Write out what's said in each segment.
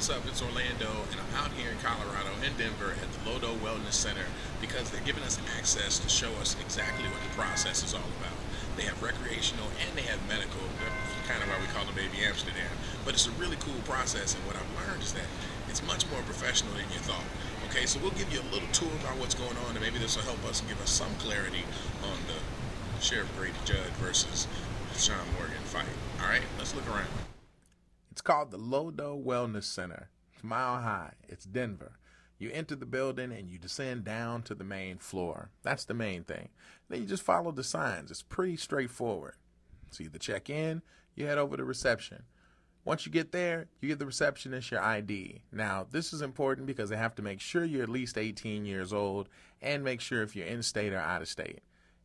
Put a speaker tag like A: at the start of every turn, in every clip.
A: what's up? It's Orlando, and I'm out here in Colorado, in Denver, at the WiLD Wellness Center because they're giving us access to show us exactly what the process is all about. They have recreational and they have medical. That's kind of why we call them Baby Amsterdam. But it's a really cool process, and what I've learned is that it's much more professional than you thought. Okay, so we'll give you a little tour about what's going on, and maybe this will help us and give us some clarity on the Sheriff Grady Judd versus Sean Morgan fight. All right, let's look around. It's called the WiLD Wellness Center. It's Mile High. It's Denver. You enter the building and you descend down to the main floor. That's the main thing. Then you just follow the signs. It's pretty straightforward. So you either check in, you head over to reception. Once you get there, you give the receptionist your ID. Now, this is important because they have to make sure you're at least 18 years old and make sure if you're in state or out of state.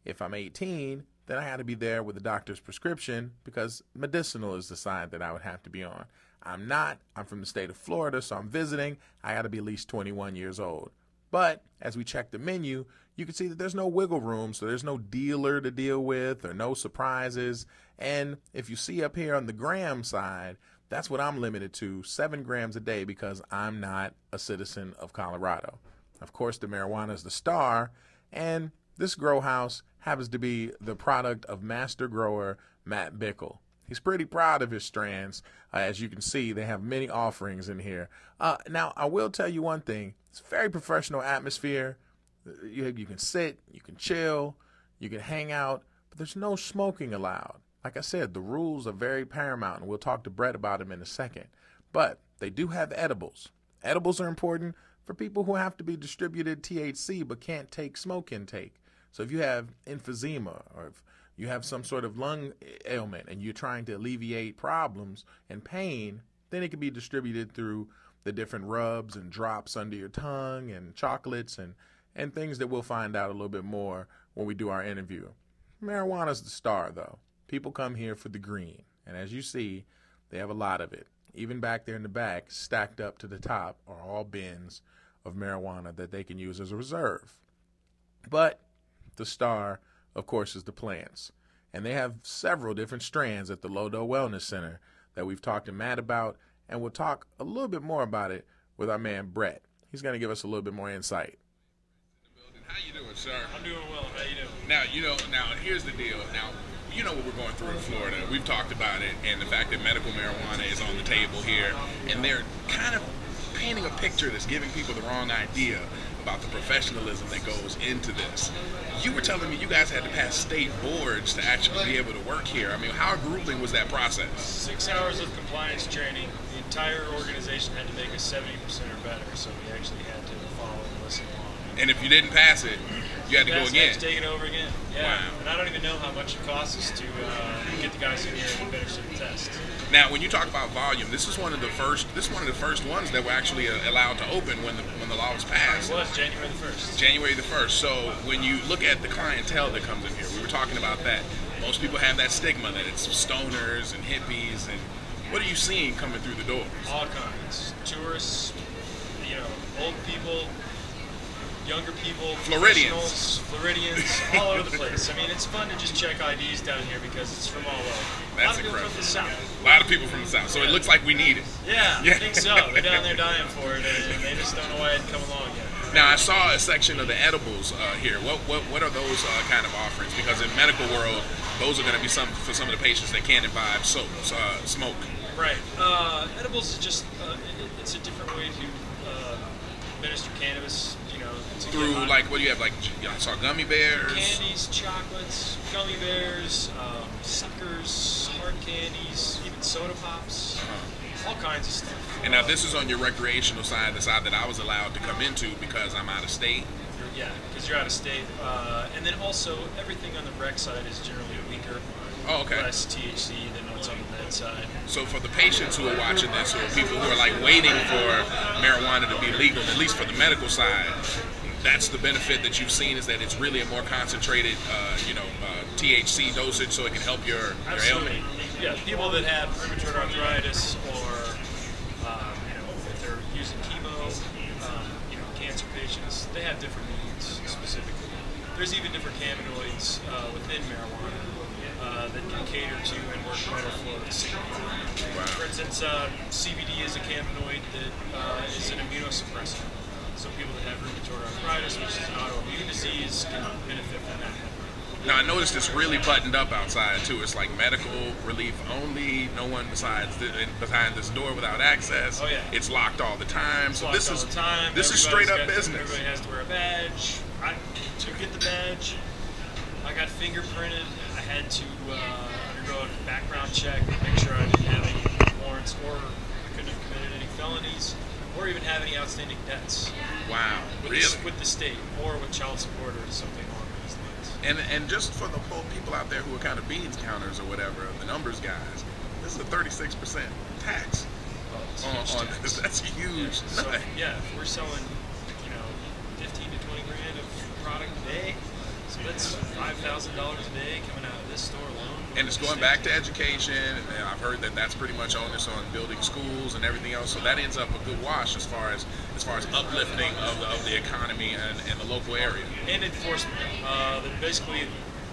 A: If I'm 18, then I had to be there with a doctor's prescription because medicinal is the side that I would have to be on. I'm not. I'm from the state of Florida, so I'm visiting. I got to be at least 21 years old. But as we check the menu, you can see that there's no wiggle room, so there's no dealer to deal with or no surprises. And if you see up here on the gram side, that's what I'm limited to, 7 grams a day because I'm not a citizen of Colorado. Of course, the marijuana is the star, and this grow house happens to be the product of master grower Matt Bickle. He's pretty proud of his strands. As you can see, they have many offerings in here. Now, I will tell you one thing. It's a very professional atmosphere. You can sit, you can chill, you can hang out, but there's no smoking allowed. Like I said, the rules are very paramount, and we'll talk to Brett about them in a second. But they do have edibles. Edibles are important for people who have to be distributed THC but can't take smoke intake. So if you have emphysema or if you have some sort of lung ailment and you're trying to alleviate problems and pain, then it can be distributed through the different rubs and drops under your tongue and chocolates and things that we'll find out a little bit more when we do our interview. Marijuana's the star, though. People come here for the green, and as you see, they have a lot of it. Even back there in the back, stacked up to the top, are all bins of marijuana that they can use as a reserve. But the star, of course, is the plants. And they have several different strands at the WiLD Wellness Center that we've talked to Matt about, and we'll talk a little bit more about it with our man Brett. He's going to give us a little bit more insight.
B: How you doing, sir?
C: I'm doing well. How you doing?
B: Now, here's the deal. Now, you know what we're going through in Florida. We've talked about it, and the fact that medical marijuana is on the table here, and they're kind of painting a picture that's giving people the wrong idea about the professionalism that goes into this. You were telling me you guys had to pass state boards to actually be able to work here. I mean, how grueling was that process?
C: 6 hours of compliance training. The entire organization had to make us 70% or better, so we actually had to follow and listen along.
B: And if you didn't pass it, you had to go again.
C: Take it over again. Yeah.
B: Wow.
C: And I don't even know how much it costs us to get the guys in here and finish the test.
B: Now, when you talk about volume, this is one of the first ones that were actually allowed to open when the law was passed.
C: It was January the 1st.
B: January the 1st. So when you look at the clientele that comes in here, we were talking about that. Most people have that stigma that it's stoners and hippies. And what are you seeing coming through the doors?
C: All kinds. Tourists, old people, younger people,
B: Floridians,
C: all over the place. I mean, it's fun to just check IDs down here because it's from all over.
B: That's
C: a lot of
B: incredible.
C: people from the South.
B: A lot of people from the South. So it looks like we need it.
C: Yeah, I think so. They're down there dying for it, and they just don't know why it hadn't come along yet.
B: Now, I saw a section of the edibles here. What are those kind of offerings? Because in medical world, those are going to be some for some of the patients that can't imbibe smoke.
C: Right. Edibles is just it's a different way to administer cannabis.
B: Through like what do you have? Like I saw gummy bears,
C: candies, chocolates, gummy bears, suckers, hard candies, even soda pops, all kinds of stuff.
B: And now this is on your recreational side, the side that I was allowed to come into because I'm out of state.
C: Yeah, because you're out of state, and then also everything on the rec side is generally weaker.
B: Oh, okay.
C: Less THC than what's on the med side.
B: So for the patients who are watching this, or people who are like waiting for marijuana to be legal, at least for the medical side, that's the benefit that you've seen is that it's really a more concentrated, THC dosage, so it can help your ailment.
C: Yeah, people that have rheumatoid arthritis, or if they're using chemo, cancer patients, they have different needs specifically. There's even different cannabinoids within marijuana that can cater to and work better for the sick people.
B: Wow.
C: For instance, CBD is a cannabinoid that is an immunosuppressant. So people that have rheumatoid arthritis, which is an autoimmune disease, can benefit from that.
B: Now I noticed it's really buttoned up outside too. It's like medical relief only. No one behind this door without access.
C: Oh yeah.
B: It's locked all the time.
C: It's
B: So
C: locked
B: this
C: all
B: is
C: the time.
B: this is straight up business.
C: Everybody has to wear a badge. To get the badge, I got fingerprinted. I had to undergo a background check, make sure I didn't have any warrants or I couldn't have committed any felonies or even have any outstanding debts.
B: Wow,
C: With
B: really?
C: with the state or with child support or something along those lines.
B: And just for the whole people out there who are kind of beans counters or whatever, the numbers guys, this is a 36% tax on this. That's a huge
C: So,
B: nut.
C: yeah, if we're selling, 15 to 20 grand of product a day, so that's $5,000 a day coming out of this store alone.
B: And it's going back to education, and I've heard that that's pretty much onus on building schools and everything else. So that ends up a good wash as far as uplifting of the economy and the local area.
C: And enforcement. Basically,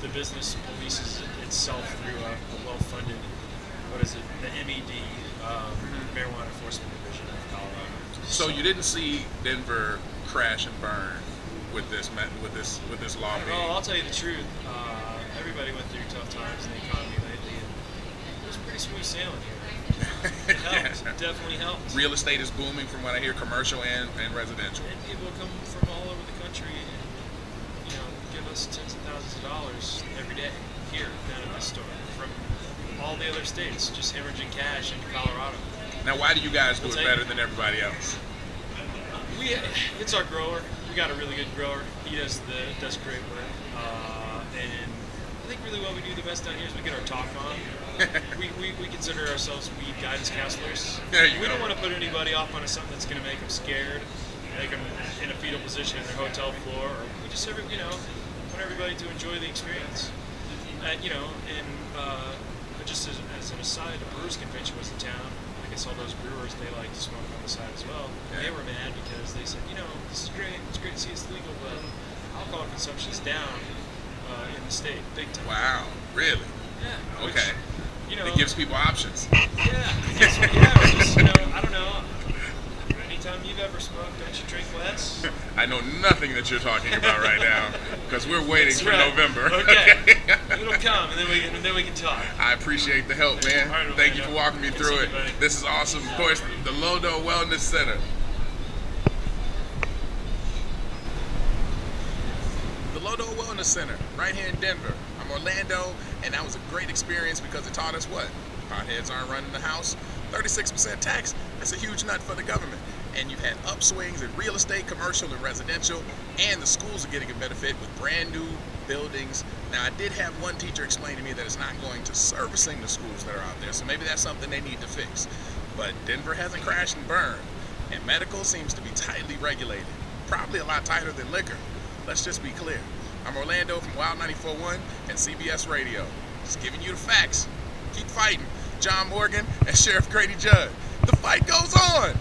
C: the business polices itself through a well-funded, the MED, Marijuana Enforcement Division of Colorado.
B: So you didn't see Denver crash and burn with this law being.
C: Well, I'll tell you the truth. Everybody went through tough times in the economy lately, and it was pretty smooth sailing here. It helped. It definitely helped.
B: Real estate is booming from what I hear, commercial and residential.
C: And people come from all over the country and give us tens of thousands of dollars every day here down at this store from all the other states, just hemorrhaging cash into Colorado.
B: Now, why do you guys do
C: We'll
B: it
C: take
B: better
C: it.
B: than everybody else?
C: It's our grower. We got a really good grower. He does great work. And I think really what we do the best down here is we get our talk on. we consider ourselves weed guidance counselors. We don't want to put anybody off on something that's going to make them scared, make them in a fetal position in their hotel floor. Or we just want everybody to enjoy the experience. Just as an aside, the Brewers Convention was in town. I guess all those brewers, they like to smoke on the side as well.
B: Yeah.
C: They were mad because they said, this is great. It's great to see it's legal, but alcohol consumption is down in the state, big time.
B: Wow, really?
C: Yeah.
B: Okay.
C: Which,
B: It gives people options.
C: Yeah. I guess, or just, I don't know. Anytime you've ever smoked, don't you drink less?
B: I know nothing that you're talking about right now because we're waiting
C: That's
B: for
C: right.
B: November.
C: Okay. It'll come, and then we can talk.
B: I appreciate the help, man.
C: All right,
B: Thank you for walking me
C: Good
B: through
C: seeing
B: it.
C: you, buddy.
B: This is awesome. Of course, the Lodo Wellness Center. The Lodo Wellness Center, right here in Denver. I'm Orlando, and that was a great experience because it taught us what? Potheads aren't running the house. 36% tax, that's a huge nut for the government. And you've had upswings in real estate, commercial, and residential, and the schools are getting a benefit with brand new buildings. Now, I did have one teacher explain to me that it's not going to servicing the schools that are out there, so maybe that's something they need to fix. But Denver hasn't crashed and burned, and medical seems to be tightly regulated, probably a lot tighter than liquor. Let's just be clear. I'm Orlando from WiLD 94.1 and CBS Radio. Just giving you the facts. Keep fighting. John Morgan and Sheriff Grady Judd. The fight goes on.